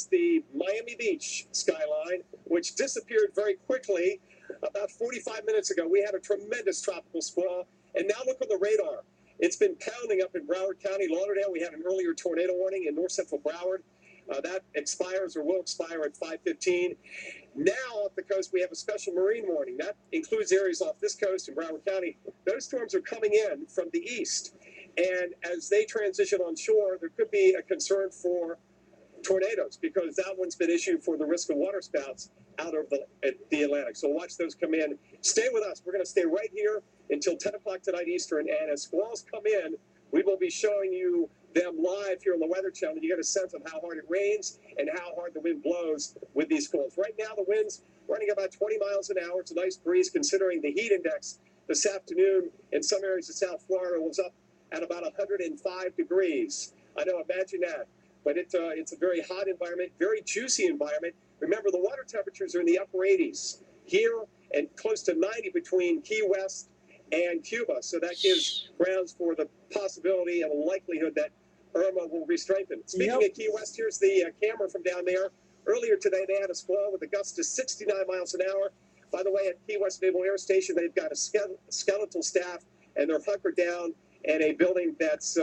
the Miami Beach skyline, which disappeared very quickly about 45 minutes ago. We had a tremendous tropical squall, and now look on the radar. It's been pounding up in Broward County. Lauderdale, we had an earlier tornado warning in north central Broward. That expires or will expire at 5:15. Now off the coast, we have a special marine warning. That includes areas off this coast in Broward County. Those storms are coming in from the east. And as they transition on shore, there could be a concern for tornadoes because that one's been issued for the risk of waterspouts out of the Atlantic. So watch those come in. Stay with us. We're going to stay right here until 10 o'clock tonight Eastern. And as squalls come in, we will be showing you them live here on the Weather Channel. You get a sense of how hard it rains and how hard the wind blows with these squalls. Right now, the wind's running about 20 miles an hour. It's a nice breeze considering the heat index this afternoon in some areas of South Florida was up at about 105 degrees. I know, imagine that. But it's a very hot environment, very juicy environment. Remember, the water temperatures are in the upper 80s here and close to 90 between Key West and Cuba. So that gives grounds for the possibility and a likelihood that Irma will re-strengthen. Speaking of Key West, here's the camera from down there. Earlier today, they had a squall with a gust of 69 miles an hour. By the way, at Key West Naval Air Station, they've got a skeletal staff, and they're hunkered down in a building that's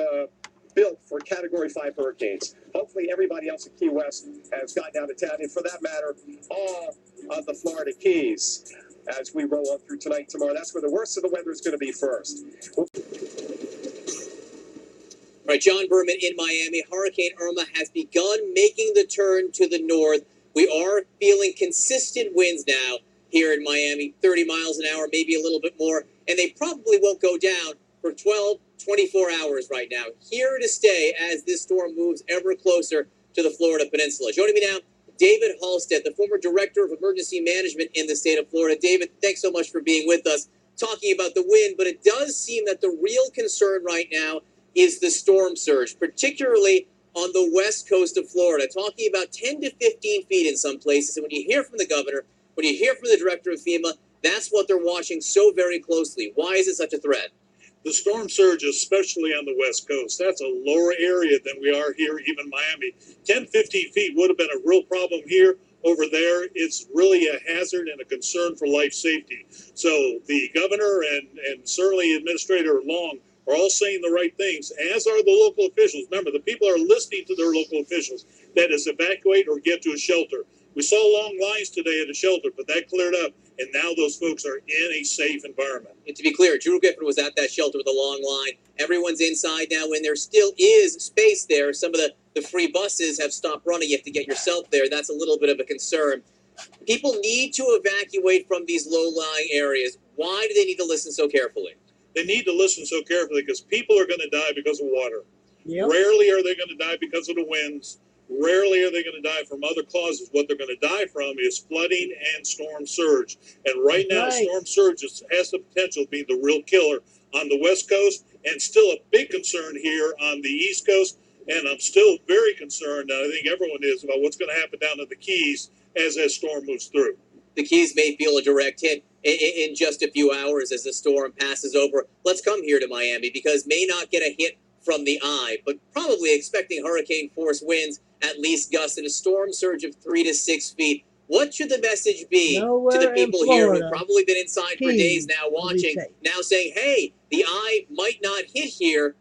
built for Category 5 hurricanes. Hopefully everybody else at Key West has gotten out of town, and for that matter, all of the Florida Keys as we roll on through tonight, tomorrow. That's where the worst of the weather is going to be first. All right, John Berman in Miami. Hurricane Irma has begun making the turn to the north. We are feeling consistent winds now here in Miami, 30 miles an hour, maybe a little bit more, and they probably won't go down for 24 hours right now. Here to stay as this storm moves ever closer to the Florida Peninsula. Joining me now, David Halstead, the former Director of Emergency Management in the state of Florida. David, thanks so much for being with us, talking about the wind, but it does seem that the real concern right now is the storm surge, particularly on the west coast of Florida, talking about 10 to 15 feet in some places. And when you hear from the governor, when you hear from the director of FEMA, that's what they're watching so very closely. Why is it such a threat? The storm surge, especially on the west coast, that's a lower area than we are here, even Miami. 10, 15 feet would have been a real problem here. Over there, it's really a hazard and a concern for life safety. So the governor and certainly Administrator Long are all saying the right things, as are the local officials. Remember, the people are listening to their local officials. That is, evacuate or get to a shelter. We saw long lines today at a shelter, but that cleared up, and now those folks are in a safe environment. And to be clear, Drew Gifford was at that shelter with a long line. Everyone's inside now, and there still is space there. Some of the free buses have stopped running. You have to get yourself there. That's a little bit of a concern. People need to evacuate from these low-lying areas. Why do they need to listen so carefully? They need to listen so carefully because people are going to die because of water. Yep. Rarely are they going to die because of the winds. Rarely are they going to die from other causes. What they're going to die from is flooding and storm surge. And right now, storm surge has the potential of being the real killer on the West Coast, and still a big concern here on the East Coast. And I'm still very concerned, and I think everyone is, about what's going to happen down at the Keys as that storm moves through. The Keys may feel a direct hit in just a few hours as the storm passes over. Let's come here to Miami, because may not get a hit from the eye, but probably expecting hurricane force winds, at least gusts, and a storm surge of 3 to 6 feet. What should the message be to the people here who've probably been inside for days now watching, now saying, hey, the eye might not hit here?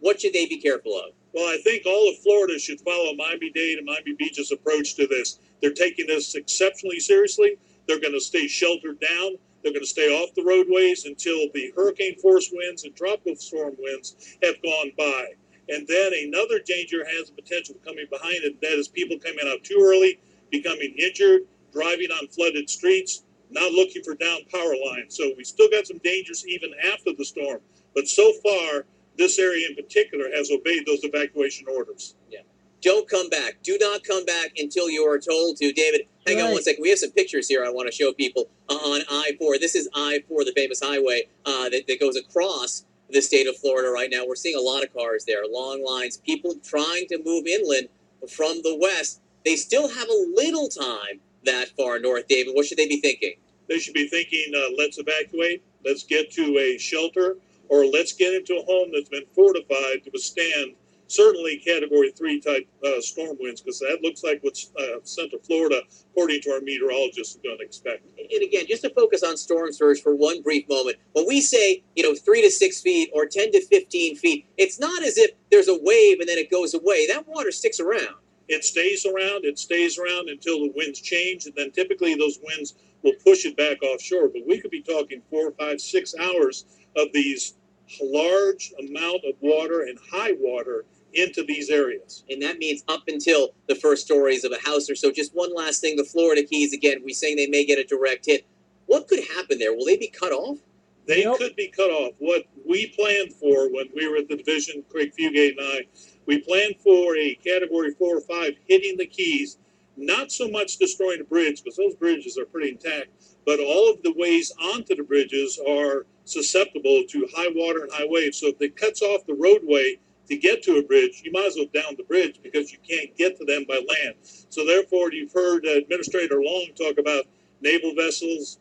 What should they be careful of? Well, I think all of Florida should follow Miami-Dade and Miami Beach's approach to this. They're taking this exceptionally seriously. They're going to stay sheltered down. They're going to stay off the roadways until the hurricane force winds and tropical storm winds have gone by. And then another danger has the potential of coming behind it. That is people coming out too early, becoming injured, driving on flooded streets, not looking for down power lines. So we still got some dangers even after the storm. But so far, this area in particular has obeyed those evacuation orders. Yeah. Don't come back. Do not come back until you are told to. David, hang on one second. We have some pictures here I want to show people on I-4. This is I-4, the famous highway that goes across the state of Florida right now. We're seeing a lot of cars there, long lines, people trying to move inland from the west. They still have a little time that far north, David. What should they be thinking? They should be thinking, let's evacuate, let's get to a shelter, or let's get into a home that's been fortified to withstand certainly Category 3 type storm winds, because that looks like what Central Florida, according to our meteorologists, are going to expect. And again, just to focus on storm surge for one brief moment, when we say, 3 to 6 feet or 10 to 15 feet, it's not as if there's a wave and then it goes away. That water sticks around. It stays around until the winds change, and then typically those winds will push it back offshore. But we could be talking 4, 5, 6 hours of these large amount of water and high water into these areas. And that means up until the first stories of a house or so. Just one last thing, the Florida Keys, again, we're saying they may get a direct hit. What could happen there? Will they be cut off? They could be cut off. What we planned for when we were at the division, Craig Fugate and I, we planned for a Category 4 or 5 hitting the Keys, not so much destroying the bridge, because those bridges are pretty intact, but all of the ways onto the bridges are susceptible to high water and high waves. So if it cuts off the roadway to get to a bridge, you might as well down the bridge because you can't get to them by land. So therefore, you've heard Administrator Long talk about naval vessels,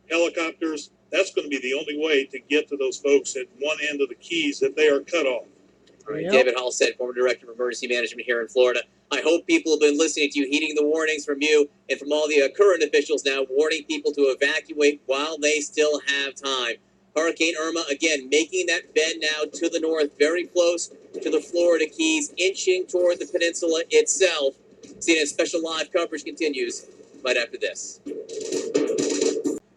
helicopters. That's going to be the only way to get to those folks at one end of the Keys if they are cut off. All right, David Halstead, former Director of Emergency Management here in Florida. I hope people have been listening to you, heeding the warnings from you and from all the current officials now, warning people to evacuate while they still have time. Hurricane Irma, again, making that bend now to the north, very close to the Florida Keys, inching toward the peninsula itself. CNN Special Live coverage continues right after this.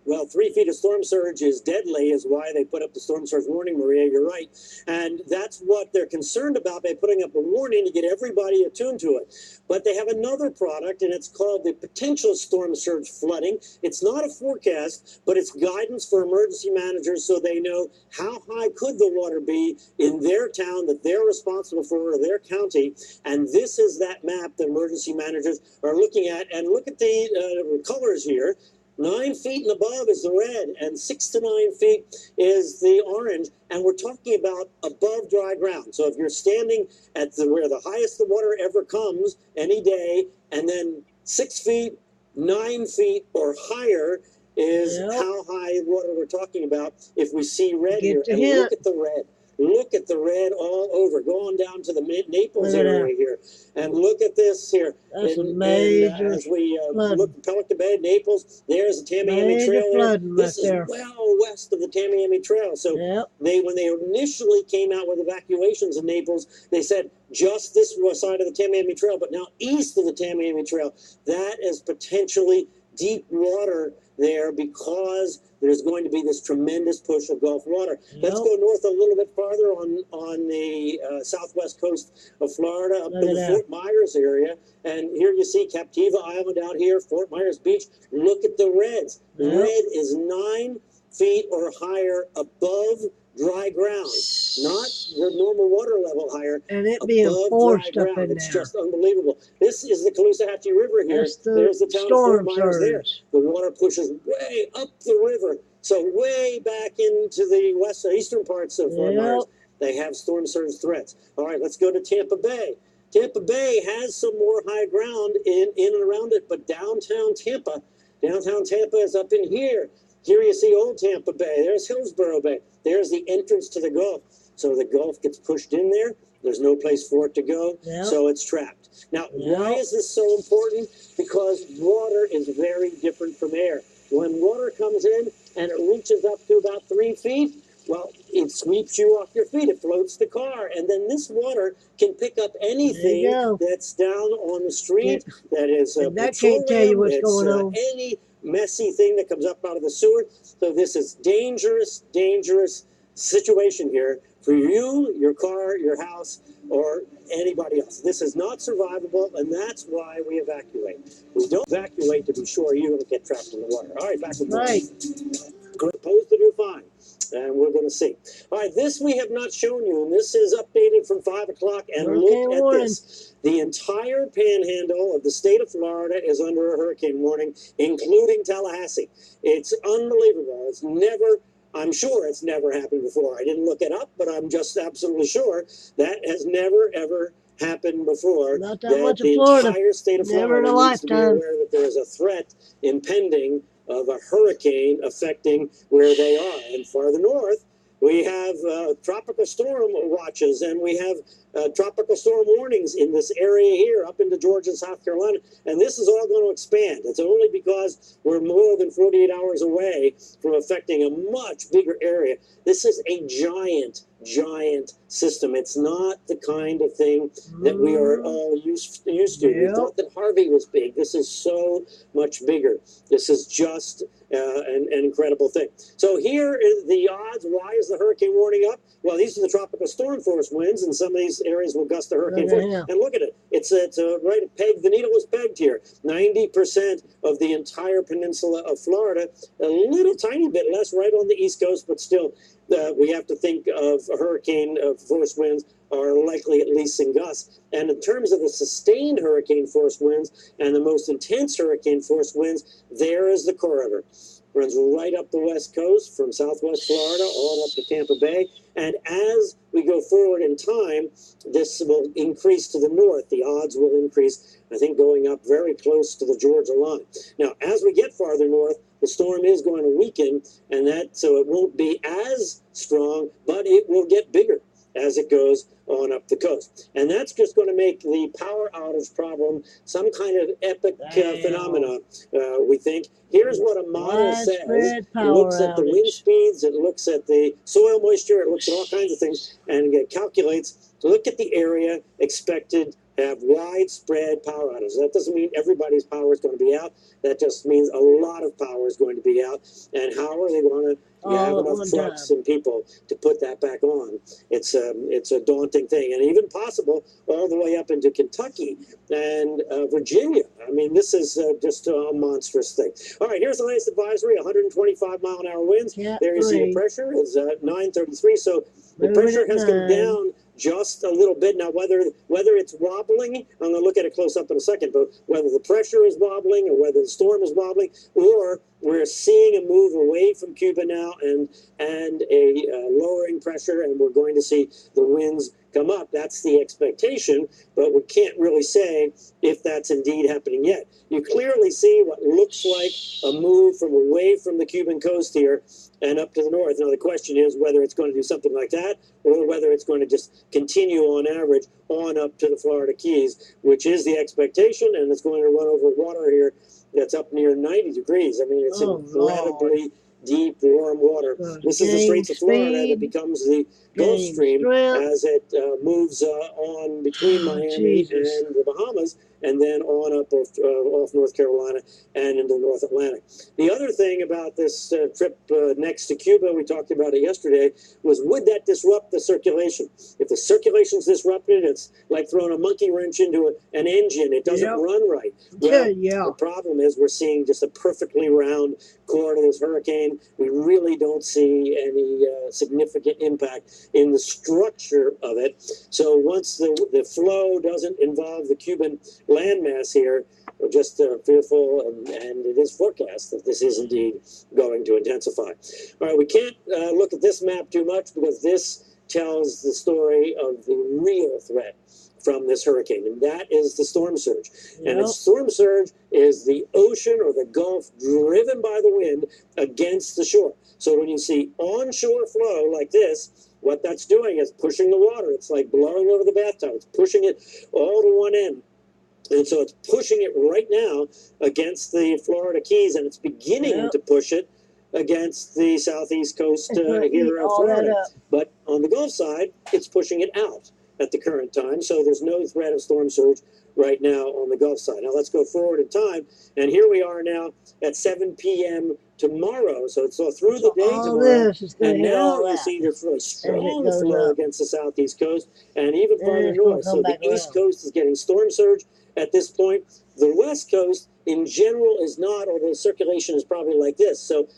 Well, 3 feet of storm surge is deadly, is why they put up the storm surge warning, Maria. You're right. And that's what they're concerned about by putting up a warning to get everybody attuned to it. But they have another product, and it's called the potential storm surge flooding. It's not a forecast, but it's guidance for emergency managers so they know how high could the water be in their town that they're responsible for, or their county. And this is that map that emergency managers are looking at. And look at the colors here. 9 feet and above is the red, and 6 to 9 feet is the orange. And we're talking about above dry ground. So if you're standing at where the highest the water ever comes any day, and then 6 feet, 9 feet, or higher is how high water we're talking about. If we see red here, and look at the red. Look at the red all over, going down to the Naples area here. And look at this here. That's a major as we look at Pelican Bay, Naples, there's the Tamiami Trail. This is well west of the Tamiami Trail. So when they initially came out with evacuations in Naples, they said just this side of the Tamiami Trail, but now east of the Tamiami Trail. That is potentially deep water there because there's going to be this tremendous push of Gulf water. Let's go north a little bit farther on the southwest coast of Florida, up to the Fort Myers area. And here you see Captiva Island out here, Fort Myers Beach. Look at the reds. Red is 9 feet or higher above dry ground, not the normal water level higher. And it being forced up in It's just unbelievable. This is the Caloosahatchee River here. There's the town of Fort Myers there. The water pushes way up the river. So way back into the eastern parts of Fort Myers, they have storm surge threats. All right, let's go to Tampa Bay. Tampa Bay has some more high ground in and around it, but downtown Tampa is up in here. Here you see Old Tampa Bay. There's Hillsborough Bay. There's the entrance to the Gulf. So the Gulf gets pushed in there. There's no place for it to go. So it's trapped. Now, why is this so important? Because water is very different from air. When water comes in and it reaches up to about 3 feet, well, it sweeps you off your feet. It floats the car. And then this water can pick up anything that's down on the street that is that can't tell you what's going on. Any messy thing that comes up out of the sewer. So this is dangerous situation here for you, your car, your house, or anybody else. This is not survivable, and that's why we evacuate. We don't evacuate to be sure you don't get trapped in the water. All right, back to supposed to do fine, and we're going to see. All right, this we have not shown you, and this is updated from 5 o'clock, and look at this. The entire panhandle of the state of Florida is under a hurricane warning, including Tallahassee. It's unbelievable. I'm sure it's never happened before. I didn't look it up, but I'm just absolutely sure that has never, ever happened before. Not that much of Florida. The entire state of Florida needs to be aware that there is a threat impending of a hurricane affecting where they are. And farther north, We have tropical storm watches, and we have tropical storm warnings in this area here up into Georgia and South Carolina. And this is all going to expand. It's only because we're more than 48 hours away from affecting a much bigger area. This is a giant system. It's not the kind of thing that we are all used to. We thought that Harvey was big. This is so much bigger. This is just an incredible thing. So here is the odds. Why is the hurricane warning up? Well, these are the tropical storm force winds, and some of these areas will gust to hurricane force. And look at it. It's right peg. The needle is pegged here. 90% of the entire peninsula of Florida. A little tiny bit less right on the East Coast, but still, we have to think of hurricane force winds are likely at least in gusts. And in terms of the sustained hurricane force winds and the most intense hurricane force winds, there is the corridor. Runs right up the west coast from southwest Florida all up to Tampa Bay. And as we go forward in time, this will increase to the north. The odds will increase, I think, going up very close to the Georgia line. Now, as we get farther north, the storm is going to weaken, and so it won't be as strong, but it will get bigger as it goes on up the coast. And that's just going to make the power outage problem some kind of epic phenomenon, we think. Here's what a model says. It looks at the wind speeds, it looks at the soil moisture, it looks at all kinds of things, and it calculates, look at the area expected to have widespread power outages. That doesn't mean everybody's power is going to be out. That just means a lot of power is going to be out. And how are they going to have enough trucks and people to put that back on? It's a daunting thing, and even possible all the way up into Kentucky and Virginia. I mean, this is just a monstrous thing. All right, here's the latest advisory: 125 mile an hour winds. There you see the pressure is 933. So the pressure has come down just a little bit. Now, whether it's wobbling, I'm going to look at it close up in a second, but whether the pressure is wobbling or whether the storm is wobbling, or we're seeing a move away from Cuba now and a lowering pressure, and we're going to see the winds come up. That's the expectation, but we can't really say if that's indeed happening yet. You clearly see what looks like a move from away from the Cuban coast here and up to the north. Now, the question is whether it's going to do something like that or whether it's going to just continue on average on up to the Florida Keys, which is the expectation, and it's going to run over water here that's up near 90 degrees. I mean, it's incredibly deep, warm water. This is the Straits of Florida that becomes the Gulf Stream as it moves on between Miami and the Bahamas, and then on up off North Carolina and into the North Atlantic. The other thing about this trip next to Cuba, we talked about it yesterday, was would that disrupt the circulation? If the circulation's disrupted, it's like throwing a monkey wrench into an engine. It doesn't run right. Well, the problem is we're seeing just a perfectly round core to this hurricane. We really don't see any significant impact in the structure of it. So once the flow doesn't involve the Cuban landmass here, we're just fearful, and it is forecast that this is indeed going to intensify. All right, we can't look at this map too much because this tells the story of the real threat from this hurricane, and that is the storm surge. And a storm surge is the ocean or the Gulf driven by the wind against the shore. So when you see onshore flow like this, what that's doing is pushing the water. It's like blowing over the bathtub. It's pushing it all to one end. And so it's pushing it right now against the Florida Keys, and it's beginning to push it against the southeast coast here of Florida. But on the Gulf side, it's pushing it out at the current time. So there's no threat of storm surge right now on the Gulf side. Now let's go forward in time. And here we are now at 7 p.m. tomorrow. So it's through the day tomorrow. And now you see there's really strong flow against the southeast coast and even farther north. So the east coast is getting storm surge at this point. The west coast in general is not, although circulation is probably like this. So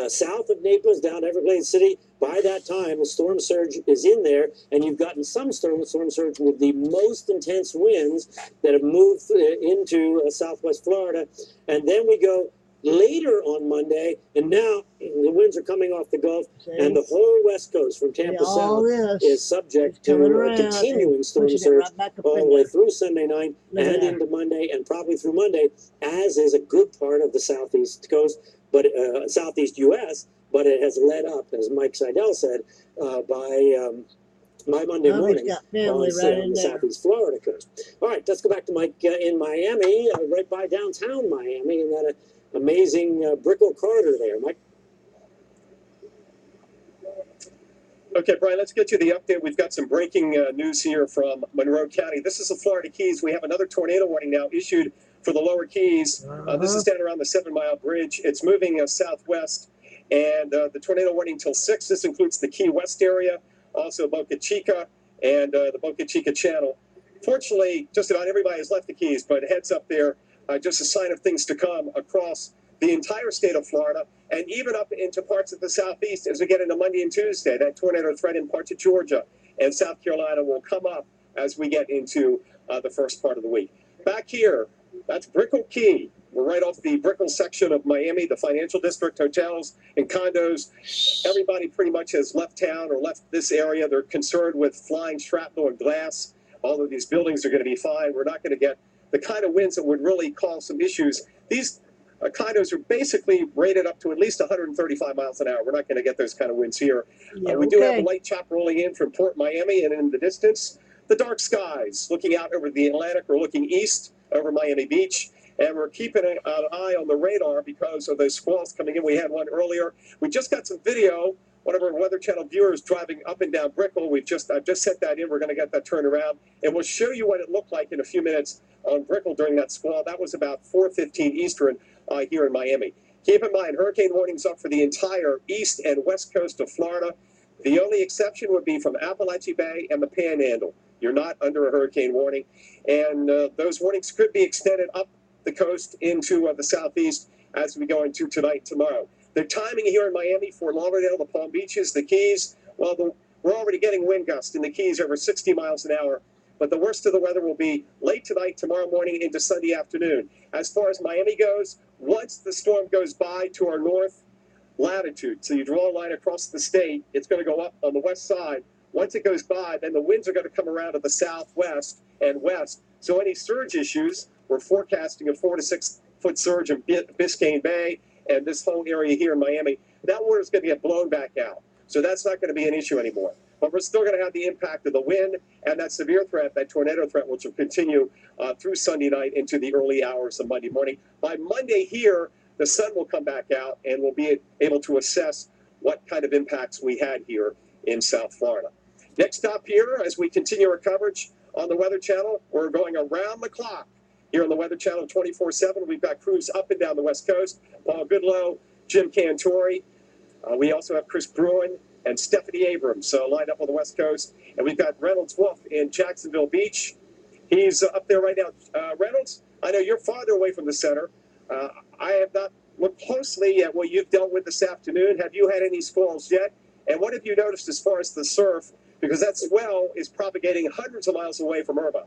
south of Naples down to Everglades City, by that time the storm surge is in there, and you've gotten some storm surge with the most intense winds that have moved into southwest Florida. And then we go later on Monday, and now the winds are coming off the Gulf, and the whole west coast from Tampa south is subject to a continuing storm surge all the way through Sunday night and into Monday, and probably through Monday, as is a good part of the southeast coast, but southeast U.S., but it has led up, as Mike Seidel said, by Monday morning got family on right in the there. southeast Florida coast. All right, let's go back to Mike in Miami, right by downtown Miami, and that amazing Brickell corridor there. Mike? Okay, Brian, let's get you the update. We've got some breaking news here from Monroe County. This is the Florida Keys. We have another tornado warning now issued for the lower Keys. This is down around the 7 Mile Bridge. It's moving southwest, and the tornado warning till 6. This includes the Key West area, also Boca Chica, and the Boca Chica Channel. Fortunately, just about everybody has left the Keys, but heads up there, just a sign of things to come across the entire state of Florida, and even up into parts of the southeast as we get into Monday and Tuesday. That tornado threat in parts of Georgia and South Carolina will come up as we get into the first part of the week. Back here, that's Brickell Key. We're right off the Brickell section of Miami, the financial district, hotels and condos. Everybody pretty much has left town or left this area. They're concerned with flying shrapnel and glass. All of these buildings are going to be fine. We're not going to get the kind of winds that would really cause some issues. These condos are basically rated up to at least 135 miles an hour. We're not going to get those kind of winds here. Yeah, we do have a okay. light chop rolling in from Port Miami, and in the distance, the dark skies looking out over the Atlantic or looking east over Miami Beach. And we're keeping an eye on the radar because of those squalls coming in. We had one earlier. We just got some video. One of our Weather Channel viewers driving up and down Brickell. I've just set that in. We're going to get that turned around, and we'll show you what it looked like in a few minutes on Brickell during that squall. That was about 4:15 Eastern here in Miami. Keep in mind, hurricane warnings up for the entire east and west coast of Florida. The only exception would be from Appalachia Bay and the Panhandle. You're not under a hurricane warning, and those warnings could be extended up the coast into the southeast as we go into tonight and tomorrow. The timing here in Miami, Fort Lauderdale, the Palm Beaches, the Keys, well, we're already getting wind gusts in the Keys over 60 miles an hour. But the worst of the weather will be late tonight, tomorrow morning, into Sunday afternoon. As far as Miami goes, once the storm goes by to our north latitude, so you draw a line across the state, it's going to go up on the west side. Once it goes by, then the winds are going to come around to the southwest and west. So any surge issues, we're forecasting a 4 to 6 foot surge in Biscayne Bay and this whole area here in Miami. That water is going to get blown back out. So that's not going to be an issue anymore. But we're still going to have the impact of the wind and that severe threat, that tornado threat, which will continue through Sunday night into the early hours of Monday morning. By Monday here, the sun will come back out and we'll be able to assess what kind of impacts we had here in South Florida. Next stop here, as we continue our coverage on the Weather Channel, we're going around the clock here on the Weather Channel 24/7. We've got crews up and down the West Coast. Paul Goodlow, Jim Cantori. We also have Chris Bruin and Stephanie Abrams lined up on the West Coast. And we've got Reynolds Wolf in Jacksonville Beach. He's up there right now. Reynolds, I know you're farther away from the center. I have not looked closely at what you've dealt with this afternoon. Have you had any squalls yet? And what have you noticed as far as the surf? Because that swell is propagating hundreds of miles away from Irma.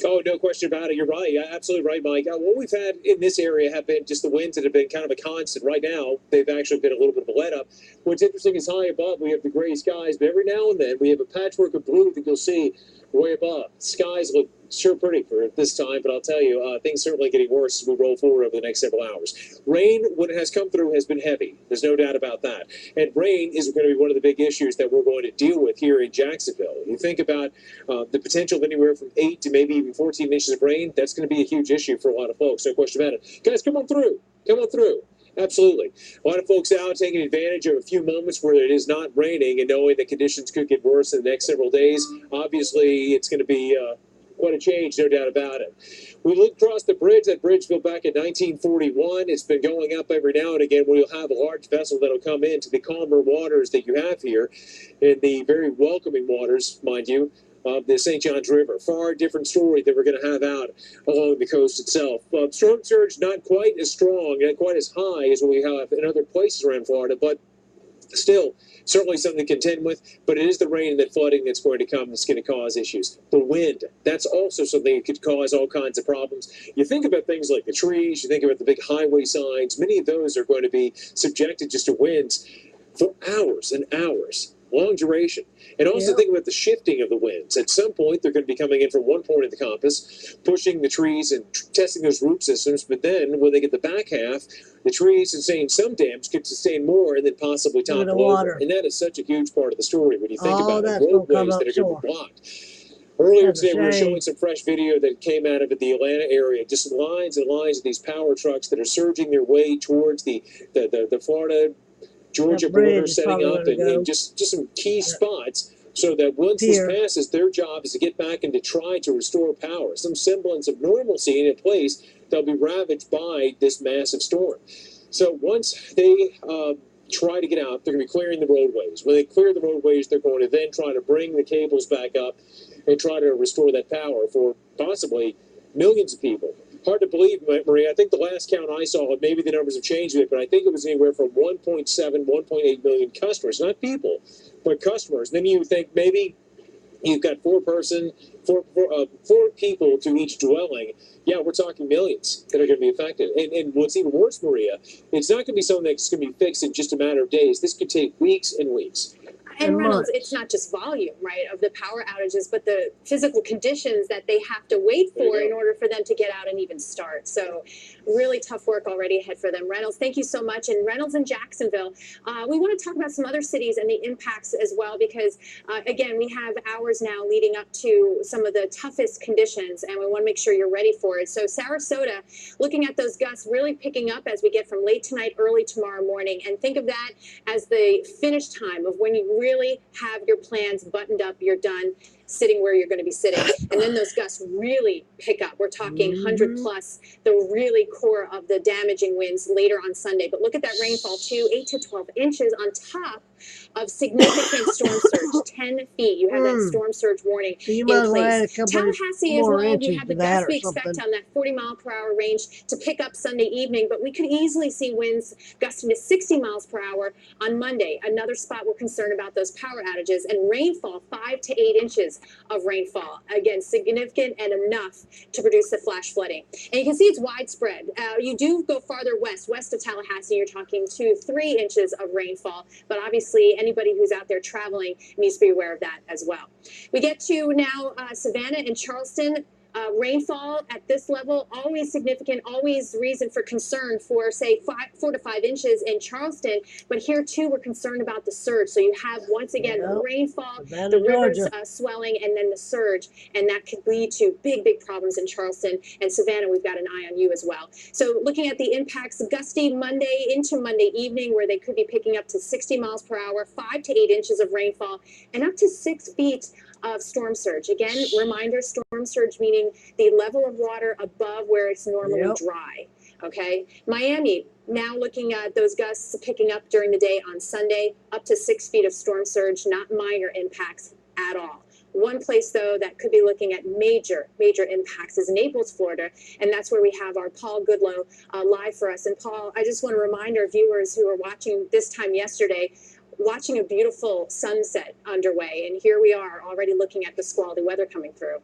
Oh, no question about it. You're right. Yeah, absolutely right, Mike. What we've had in this area have been just the winds that have been kind of a constant. Right now, they've actually been a little bit of a let-up. What's interesting is high above, we have the gray skies, but every now and then we have a patchwork of blue that you'll see way above. Skies look sure pretty for this time, but I'll tell you, things certainly getting worse as we roll forward over the next several hours. Rain, when it has come through, has been heavy. There's no doubt about that. And rain is going to be one of the big issues that we're going to deal with here in Jacksonville. You think about the potential of anywhere from 8 to maybe even 14 inches of rain. That's going to be a huge issue for a lot of folks. No question about it. Guys, come on through. Come on through. Absolutely. A lot of folks out taking advantage of a few moments where it is not raining and knowing that conditions could get worse in the next several days. Obviously, it's going to be quite a change, no doubt about it. We look across the bridge. That bridge built back in 1941. It's been going up every now and again. We'll have a large vessel that'll come into the calmer waters that you have here, in the very welcoming waters, mind you, of the St. Johns River. Far different story that we're going to have out along the coast itself. Storm surge not quite as strong, not quite as high as we have in other places around Florida, but still certainly something to contend with. But it is the rain and the flooding that's going to come that's going to cause issues. The wind, that's also something that could cause all kinds of problems. You think about things like the trees, you think about the big highway signs. Many of those are going to be subjected just to winds for hours and hours. long duration. And also think about the shifting of the winds. At some point, they're going to be coming in from one point of the compass, pushing the trees and testing those root systems. But then when they get the back half, the trees sustain some dams, could sustain more, and then possibly topple over. And that is such a huge part of the story when you think about it. Roadways that are going to be blocked. Earlier today, we were showing some fresh video that came out of the Atlanta area. Just lines and lines of these power trucks that are surging their way towards the Florida, Georgia border, setting up and just some key spots. So that once this passes, their job is to get back and to try to restore power. Some semblance of normalcy in a place that'll be ravaged by this massive storm. So once they try to get out, they're going to be clearing the roadways. When they clear the roadways, they're going to then try to bring the cables back up and try to restore that power for possibly millions of people. Hard to believe, Maria. I think the last count I saw, maybe the numbers have changed a bit, but I think it was anywhere from 1.7, 1.8 million customers, not people, but customers. Then you think maybe you've got four people to each dwelling. Yeah, we're talking millions that are going to be affected. And what's even worse, Maria, it's not going to be something that's going to be fixed in just a matter of days. This could take weeks and weeks. And Reynolds, it's not just volume, right, of the power outages, but the physical conditions that they have to wait for in order for them to get out and even start. So really tough work already ahead for them. Reynolds, thank you so much. And Reynolds and Jacksonville, we want to talk about some other cities and the impacts as well, because, again, we have hours now leading up to some of the toughest conditions, and we want to make sure you're ready for it. So Sarasota, looking at those gusts really picking up as we get from late tonight, early tomorrow morning. And think of that as the finish time of when you really have your plans buttoned up, you're done sitting where you're going to be sitting. And then those gusts really pick up. We're talking 100 plus, the really core of the damaging winds later on Sunday. But look at that rainfall too, 8 to 12 inches on top of significant storm surge, 10 feet. You have that storm surge warning in place. Tallahassee as well, we have the gusts we expect on that 40-mile-per-hour range to pick up Sunday evening, but we could easily see winds gusting to 60 miles per hour on Monday. Another spot we're concerned about those power outages, and rainfall, 5 to 8 inches of rainfall. Again, significant and enough to produce the flash flooding. And you can see it's widespread. You do go farther west of Tallahassee, you're talking 2 to 3 inches of rainfall, but obviously anybody who's out there traveling needs to be aware of that as well. We get to now Savannah and Charleston. Rainfall at this level, always significant, always reason for concern for, say, 4 to 5 inches in Charleston. But here, too, we're concerned about the surge. So you have, once again, the rainfall, the rivers swelling, and then the surge. And that could lead to big, big problems in Charleston. And Savannah, we've got an eye on you as well. So looking at the impacts, gusty Monday into Monday evening, where they could be picking up to 60 miles per hour, 5 to 8 inches of rainfall, and up to 6 feet of storm surge. Again, reminder, storm surge meaning the level of water above where it's normally dry. Okay. Miami, now looking at those gusts picking up during the day on Sunday, up to 6 feet of storm surge, not minor impacts at all. One place, though, that could be looking at major impacts is Naples, Florida, and that's where we have our Paul Goodlow live for us. And Paul, I just want to remind our viewers who were watching this time yesterday, watching a beautiful sunset underway, and here we are already looking at the squally weather coming through.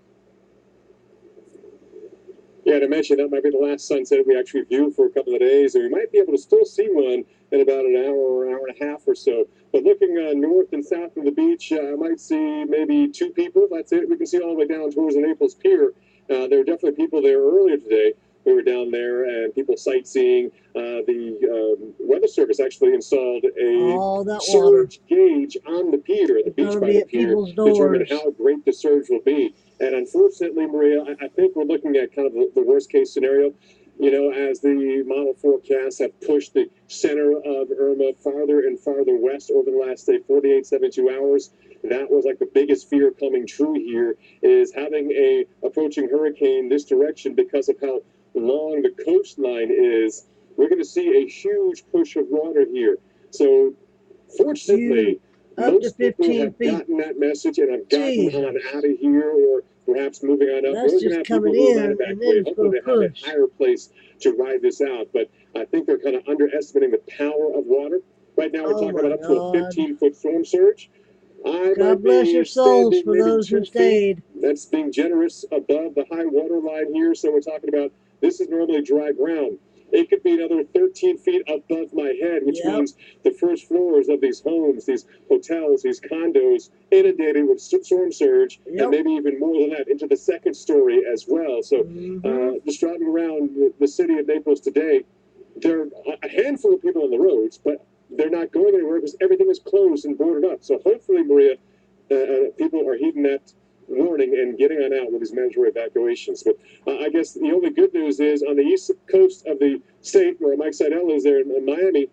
Yeah, to mention that might be the last sunset we actually view for a couple of days, and we might be able to still see one in about an hour or hour and a half or so. But looking north and south of the beach, I might see maybe 2 people. That's it. We can see all the way down towards the Naples Pier. There were definitely people there earlier today. We were down there and people sightseeing. The Weather Service actually installed a surge gauge on the pier, the beach by the pier, to determine how great the surge will be. And unfortunately, Maria, I think we're looking at kind of the worst case scenario. You know, as the model forecasts have pushed the center of Irma farther and farther west over the last, say, 48, 72 hours, that was like the biggest fear coming true here, is having a approaching hurricane this direction because of how long the coastline is. We're going to see a huge push of water here. So, fortunately, most people have gotten that message and have gotten on out of here, or perhaps moving on up. We're going to have people move out of that way. Hopefully they have a higher place to ride this out. But I think they're kind of underestimating the power of water. Right now we're talking about up to a 15-foot storm surge. God bless your souls for those who stayed. That's being generous above the high water line here. So we're talking about, this is normally dry ground. it could be another 13 feet above my head, which means the first floors of these homes, these hotels, these condos inundated with storm surge, and maybe even more than that into the second story as well. So just driving around the city of Naples today, there are a handful of people on the roads, but they're not going anywhere because everything is closed and boarded up. So hopefully, Maria, people are heeding that warning and getting on out with these mandatory evacuations. But I guess the only good news is on the east coast of the state where Mike Seidel is there in Miami,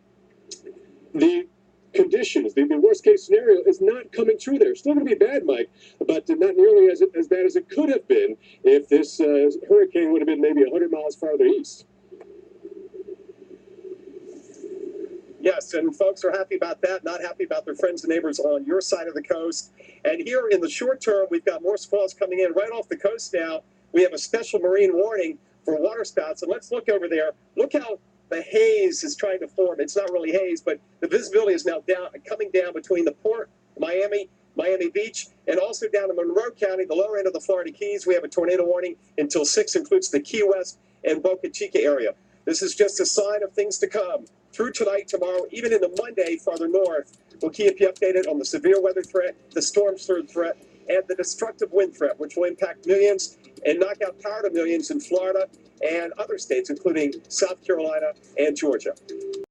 the conditions, the worst case scenario is not coming true there. Still going to be bad, Mike, but not nearly as bad as it could have been if this hurricane would have been maybe 100 miles farther east. Yes, and folks are happy about that, not happy about their friends and neighbors on your side of the coast. And here in the short term, we've got more squalls coming in right off the coast now. We have a special marine warning for waterspouts. And let's look over there. Look how the haze is trying to form. It's not really haze, but the visibility is now coming down between the port, Miami Beach, and also down in Monroe County, the lower end of the Florida Keys. We have a tornado warning until 6, includes the Key West and Boca Chica area. This is just a sign of things to come. Through tonight, tomorrow, even into Monday farther north, we'll keep you updated on the severe weather threat, the storm surge threat, and the destructive wind threat, which will impact millions and knock out power to millions in Florida and other states, including South Carolina and Georgia.